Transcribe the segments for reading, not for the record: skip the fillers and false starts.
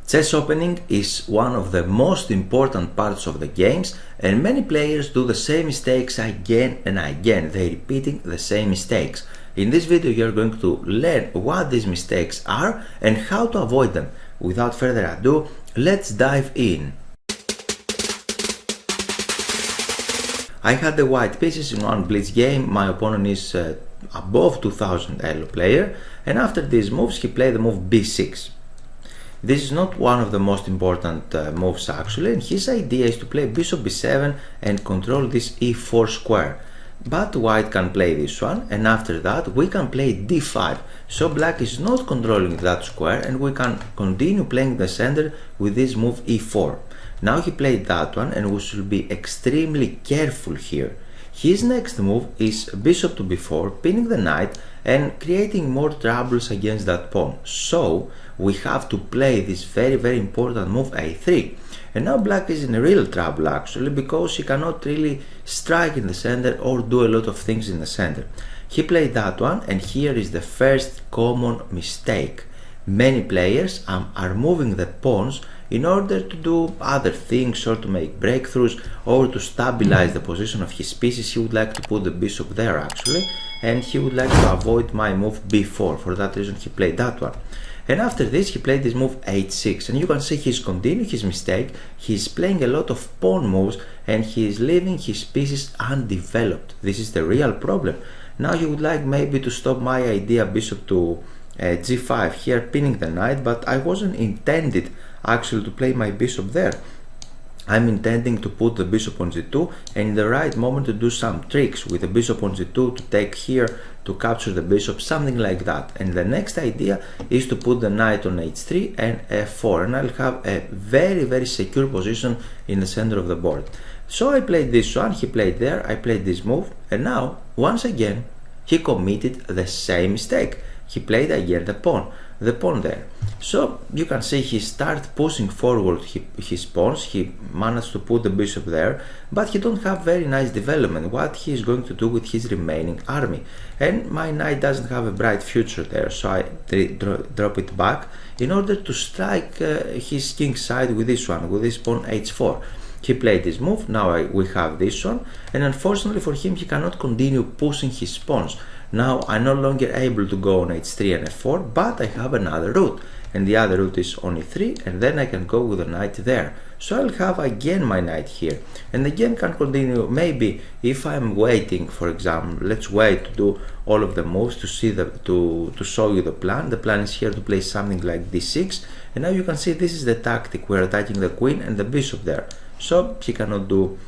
Chess opening is one of the most important parts of the games, and many players do the same mistakes again and again. They're repeating the same mistakes. In this video you're going to learn what these mistakes are and how to avoid them. Without further ado, let's dive in. I had the white pieces in one blitz game. My opponent is above 2000 elo player, and after these moves he played the move b6. This is not one of the most important moves actually, and his idea is to play bishop b7 and control this e4 square. But white can play this one, and after that we can play d5, so black is not controlling that square and we can continue playing the center with this move e4. Now he played that one and we should be extremely careful here. His next move is bishop to b4, pinning the knight and creating more troubles against that pawn. So we have to play this very important move a3. And now black is in real trouble actually, because he cannot really strike in the center or do a lot of things in the center. He played that one, and here is the first common mistake. Many players are moving the pawns in order to do other things or to make breakthroughs or to stabilize the position of his pieces. He would like to put the bishop there actually, and he would like to avoid my move b4. For that reason he played that one. And after this he played this move h6, and you can see he's continuing his mistake. He's playing a lot of pawn moves and he is leaving his pieces undeveloped. This is the real problem. Now he would like maybe to stop my idea bishop to g5 here, pinning the knight, but I wasn't intended actually to play my bishop there. I'm intending to put the bishop on g2 and in the right moment to do some tricks with the bishop on g2 to take here, to capture the bishop, something like that. And the next idea is to put the knight on h3 and f4, and I'll have a very secure position in the center of the board. So I played this one, he played there, I played this move, and now once again he committed the same mistake. He played again the pawn there. So you can see he started pushing forward his pawns. He managed to put the bishop there, but he don't have very nice development what he is going to do with his remaining army, and my knight doesn't have a bright future there. So I drop it back in order to strike his king side with this one, with this pawn h4. He played this move. Now we have this one, and unfortunately for him he cannot continue pushing his pawns. Now I'm no longer able to go on h3 and f4, but I have another route, and the other route is on e3, and then I can go with the knight there. So I'll have again my knight here, and the game can continue. Maybe if I'm waiting, for example, let's wait to do all of the moves to see to show you the plan. The plan is here to play something like d6, and now you can see this is the tactic. We're attacking the queen and the bishop there, so he cannot do.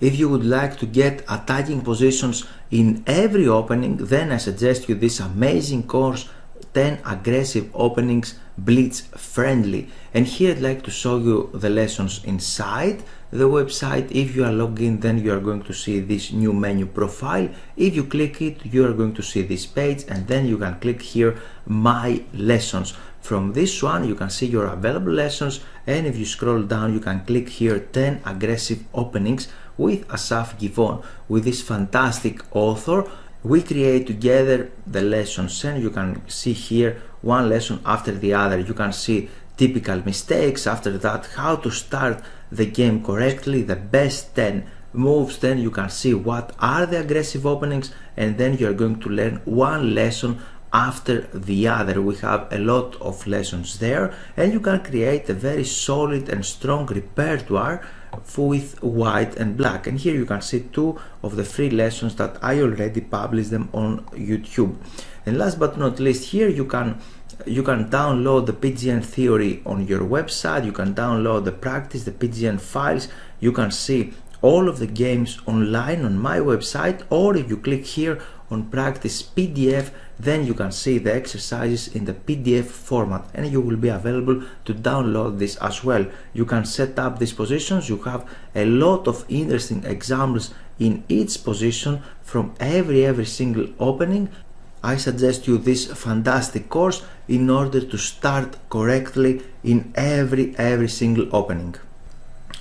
If you would like to get attacking positions in every opening, then I suggest you this amazing course, 10 aggressive openings, blitz friendly. And here I'd like to show you the lessons inside the website. If you are logged in, then you are going to see this new menu profile. If you click it, you are going to see this page, and then you can click here my lessons. From this one you can see your available lessons, and if you scroll down you can click here 10 aggressive openings with Asaf Givon. With this fantastic author we create together the lessons, and you can see here one lesson after the other. You can see typical mistakes, after that how to start the game correctly, the best 10 moves, then you can see what are the aggressive openings, and then you are going to learn one lesson after the other. We have a lot of lessons there, and you can create a very solid and strong repertoire with white and black. And here you can see two of the free lessons that I already published them on YouTube. And last but not least, here you can download the PGN theory on your website. You can download the practice, the PGN files. You can see all of the games online on my website, or if you click here on practice PDF, then you can see the exercises in the PDF format, and you will be available to download this as well. You can set up these positions. You have a lot of interesting examples in each position from every single opening. I suggest you this fantastic course in order to start correctly in every single opening.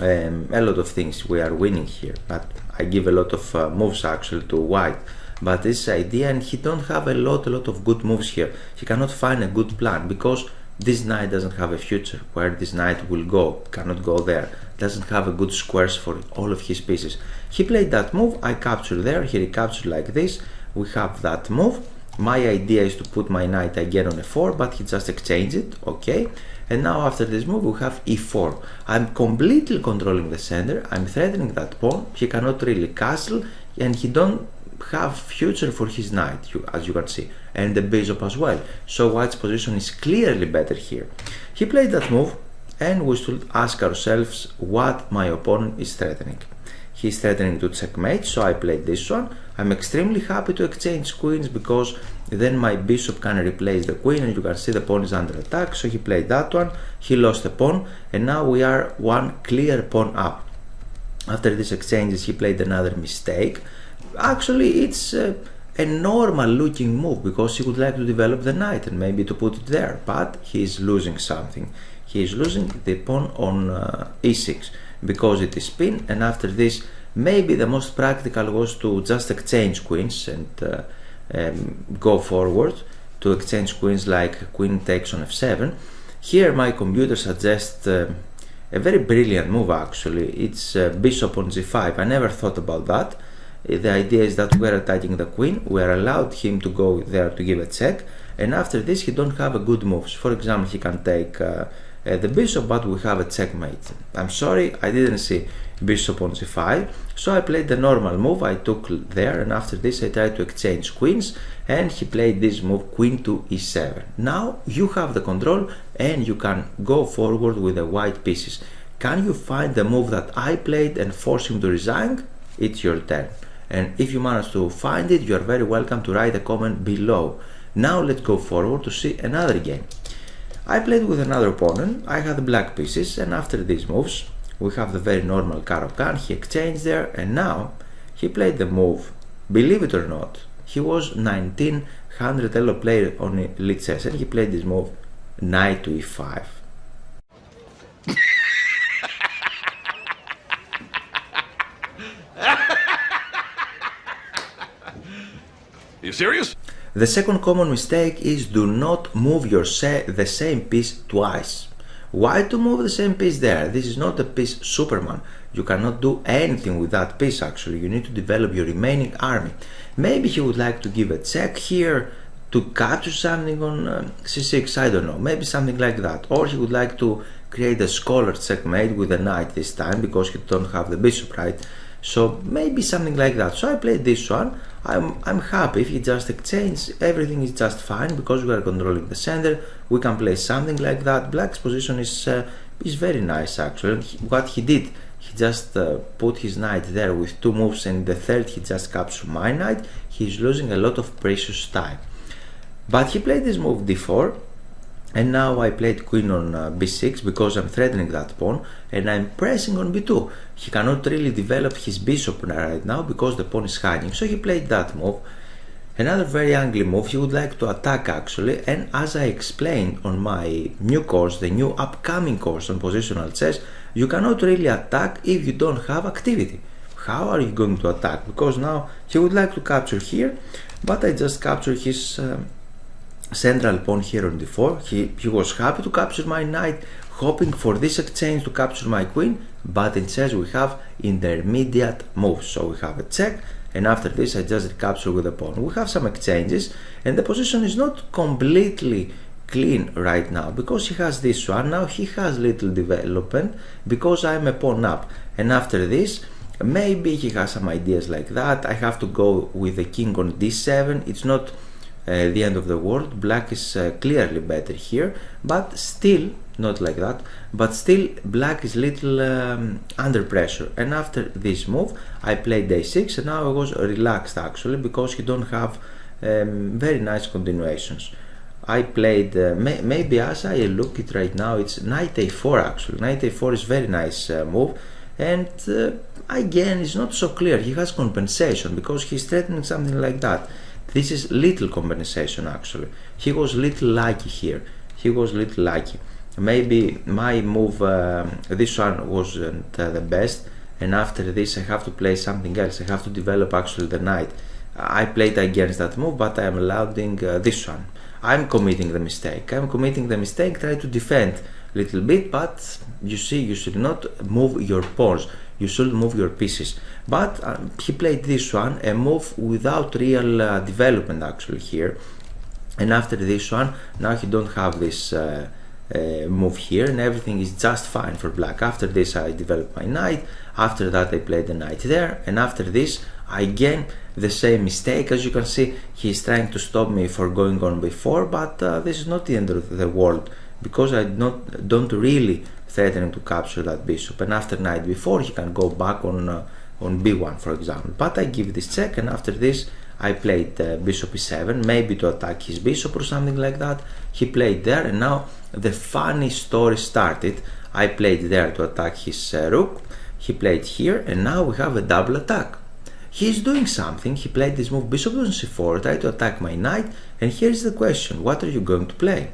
A lot of things we are winning here, but I give a lot of moves actually to white. But this idea, and he don't have a lot of good moves here. He cannot find a good plan because this knight doesn't have a future, where this knight will go, cannot go there, doesn't have a good squares for all of his pieces. He played that move, I captured there, he recaptured like this, we have that move. My idea is to put my knight again on e4, but he just exchanged it, okay. And now after this move we have e4. I'm completely controlling the center, I'm threatening that pawn, he cannot really castle, and he don't have future for his knight, as you can see, and the bishop as well. So white's position is clearly better here. He played that move, and we should ask ourselves what my opponent is threatening. He's threatening to checkmate, so I played this one. I'm extremely happy to exchange queens because then my bishop can replace the queen, and you can see the pawn is under attack. So he played that one, he lost the pawn, and now we are one clear pawn up. After these exchanges he played another mistake. Actually it's a normal looking move because he would like to develop the knight and maybe to put it there, but he is losing something. He is losing the pawn on e6 because it is spin, and after this maybe the most practical was to just exchange queens and go forward to exchange queens, like queen takes on f7. Here my computer suggests a very brilliant move actually. It's bishop on g5. I never thought about that. The idea is that we're attacking the queen, we are allowed him to go there to give a check, and after this he don't have a good moves. For example, he can take the bishop, but we have a checkmate. I'm sorry, I didn't see bishop on c5, so I played the normal move, I took there, and after this I tried to exchange queens, and he played this move, queen to e7. Now you have the control and you can go forward with the white pieces. Can you find the move that I played and force him to resign? It's your turn. And if you manage to find it, you are very welcome to write a comment below. Now let's go forward to see another game. I played with another opponent, I had the black pieces, and after these moves we have the very normal Caro-Kann, he exchanged there, and now he played the move. Believe it or not, he was 1900 elo player on Elite Chess, and he played this move, knight to e5. Are you serious? The second common mistake is do not move the same piece twice. Why to move the same piece there? This is not a piece Superman. You cannot do anything with that piece actually. You need to develop your remaining army. Maybe he would like to give a check here to capture something on c6, I don't know. Maybe something like that. Or he would like to create a scholar checkmate with a knight this time because he don't have the bishop, right? So maybe something like that. So I played this one. I'm happy if he just exchanges, everything is just fine because we are controlling the center. We can play something like that. Black's position is very nice actually. What he did, he just put his knight there with two moves, and the third he just captured my knight. He's losing a lot of precious time. But he played this move d4, and now I played queen on b6 because I'm threatening that pawn, and I'm pressing on b2. He cannot really develop his bishop right now because the pawn is hanging, so he played that move. Another very ugly move, he would like to attack actually, and as I explained on my new course, the new upcoming course on positional chess, you cannot really attack if you don't have activity. How are you going to attack? Because now he would like to capture here, but I just captured his central pawn here on d4. He was happy to capture my knight, hoping for this exchange to capture my queen, but in chess we have intermediate moves, so we have a check, and after this I just recapture with the pawn. We have some exchanges, and the position is not completely clean right now because he has this one. Now he has little development because I'm a pawn up, and after this maybe he has some ideas like that. I have to go with the king on d7. It's not the end of the world. Black is clearly better here, but still not like that, but still black is little under pressure. And after this move I played a6, and now I was relaxed actually because you don't have very nice continuations. I played maybe as I look it right now, it's knight a4 actually. Knight a4 is very nice move, and again it's not so clear. He has compensation because he's threatening something like that. This is little compensation actually. He was little lucky here. He was little lucky. Maybe my move, this one wasn't the best, and after this I have to play something else. I have to develop actually the knight. I played against that move, but I am allowing this one. I'm committing the mistake. Try to defend a little bit, but you see, you should not move your pawns. You should move your pieces. But he played this one, a move without real development actually here. And after this one, now he don't have this move here, and everything is just fine for black. After this I developed my knight, after that I played the knight there, and after this again the same mistake. As you can see, he's trying to stop me for going on before, but this is not the end of the world, because I don't really threaten to capture that bishop, and after knight before he can go back on b1 for example. But I give this check, and after this I played bishop e7, maybe to attack his bishop or something like that. He played there, and now the funny story started. I played there to attack his rook. He played here, and now we have a double attack. He's doing something. He played this move bishop on c4, try to attack my knight, and here's the question: what are you going to play?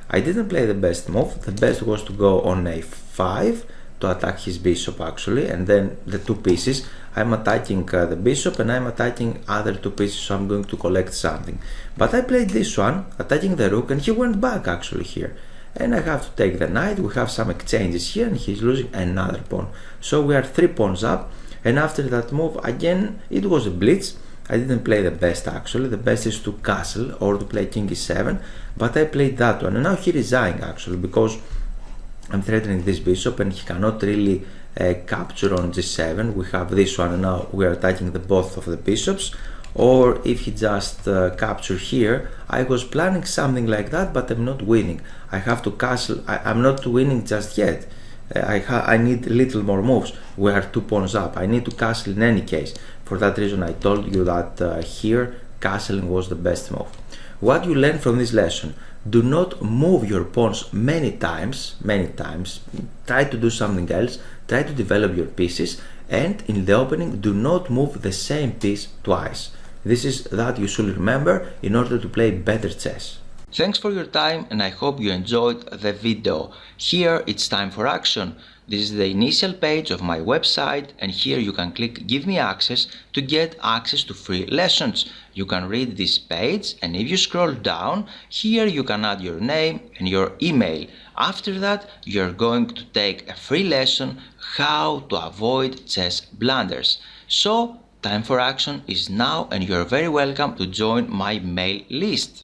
I didn't play the best move. The best was to go on a5 to attack his bishop actually, and then the two pieces. I'm attacking the bishop and I'm attacking other two pieces, so I'm going to collect something. But I played this one, attacking the rook, and he went back actually here. And I have to take the knight. We have some exchanges here, and he's losing another pawn. So we are 3 pawns up, and after that move, again, it was a blitz. I didn't play the best actually. The best is to castle or to play king e7, but I played that one. And now he resigned actually, because I'm threatening this bishop and he cannot really capture on g7. We have this one, and now we are attacking the both of the bishops. Or if he just capture here, I was planning something like that, but I'm not winning. I have to castle. I'm not winning just yet. I need little more moves. We are 2 pawns up. I need to castle in any case. For that reason I told you that here castling was the best move. What you learn from this lesson: do not move your pawns many times. Try to do something else. Try to develop your pieces, and in the opening do not move the same piece twice. This is that you should remember in order to play better chess. Thanks for your time, and I hope you enjoyed the video. Here it's time for action. This is the initial page of my website, and here you can click Give me access to get access to free lessons. You can read this page, and if you scroll down, here you can add your name and your email. After that, you're going to take a free lesson how to avoid chess blunders. So, time for action is now, and you're very welcome to join my mail list.